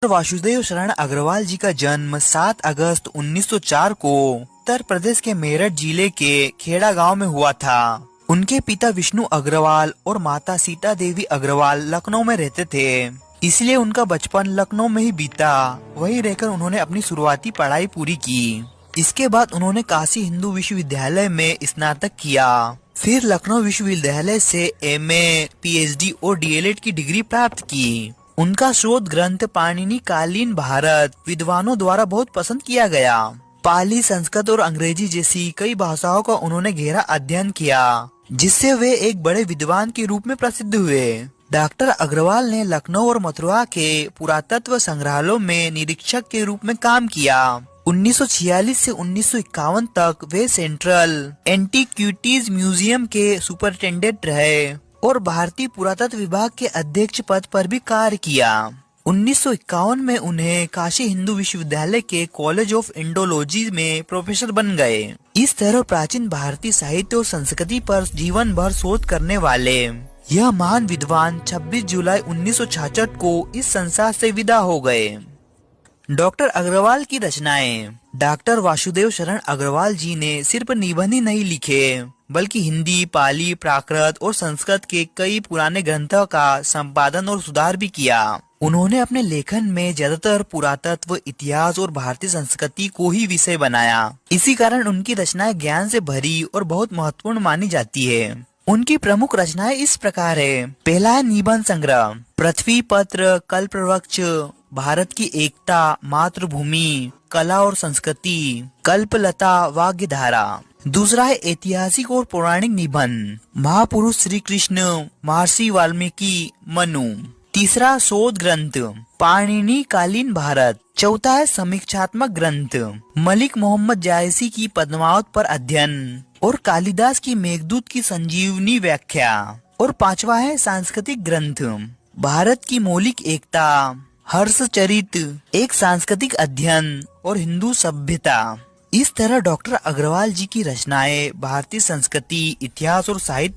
वासुदेव शरण अग्रवाल जी का जन्म 7 अगस्त 1904 को उत्तर प्रदेश के मेरठ जिले के खेड़ा गांव में हुआ था। उनके पिता विष्णु अग्रवाल और माता सीता देवी अग्रवाल लखनऊ में रहते थे, इसलिए उनका बचपन लखनऊ में ही बीता। वहीं रहकर उन्होंने अपनी शुरुआती पढ़ाई पूरी की। इसके बाद उन्होंने काशी हिंदू विश्वविद्यालय में स्नातक किया। फिर लखनऊ विश्वविद्यालय से एमए, पीएचडी और डीएलएड की डिग्री प्राप्त की। उनका शोध ग्रंथ पाणिनि कालीन भारत विद्वानों द्वारा बहुत पसंद किया गया। पाली, संस्कृत और अंग्रेजी जैसी कई भाषाओं का उन्होंने गहरा अध्ययन किया, जिससे वे एक बड़े विद्वान के रूप में प्रसिद्ध हुए। डॉक्टर अग्रवाल ने लखनऊ और मथुरा के पुरातत्व संग्रहालयों में निरीक्षक के रूप में काम किया। 1946 से 1951 तक वे सेंट्रल एंटीक्विटीज म्यूजियम के सुपरिटेंडेंट रहे और भारतीय पुरातत्व विभाग के अध्यक्ष पद पर भी कार्य किया। 1951 में उन्हें काशी हिंदू विश्वविद्यालय के कॉलेज ऑफ इंडोलॉजी में प्रोफेसर बन गए। इस तरह प्राचीन भारतीय साहित्य और संस्कृति पर जीवन भर शोध करने वाले यह महान विद्वान 26 जुलाई 1966 को इस संसार से विदा हो गए। डॉक्टर अग्रवाल की रचनाएं। डॉक्टर वासुदेव शरण अग्रवाल जी ने सिर्फ निबंध ही नहीं लिखे, बल्कि हिंदी, पाली, प्राकृत और संस्कृत के कई पुराने ग्रंथों का संपादन और सुधार भी किया। उन्होंने अपने लेखन में ज्यादातर पुरातत्व, इतिहास और भारतीय संस्कृति को ही विषय बनाया। इसी कारण उनकी रचनाएं ज्ञान से भरी और बहुत महत्वपूर्ण मानी जाती है। उनकी प्रमुख रचनाएं इस प्रकार है। पहला है निबंध संग्रह, पृथ्वी पत्र, कल्पवृक्ष, भारत की एकता, मातृभूमि, कला और संस्कृति, कल्पलता, वाग्धारा। दूसरा है ऐतिहासिक और पौराणिक निबंध, महापुरुष श्री कृष्ण, महर्षि वाल्मीकि, मनु। तीसरा शोध ग्रंथ, पाणिनि कालीन भारत। चौथा है समीक्षात्मक ग्रंथ, मलिक मोहम्मद जायसी की पद्मावत पर अध्ययन और कालिदास की मेघदूत की संजीवनी व्याख्या। और पांचवा है सांस्कृतिक ग्रंथ, भारत की मौलिक एकता, हर्षचरित, एक सांस्कृतिक अध्ययन और हिंदू सभ्यता। इस तरह डॉक्टर अग्रवाल जी की रचनाएं भारतीय संस्कृति, इतिहास और साहित्य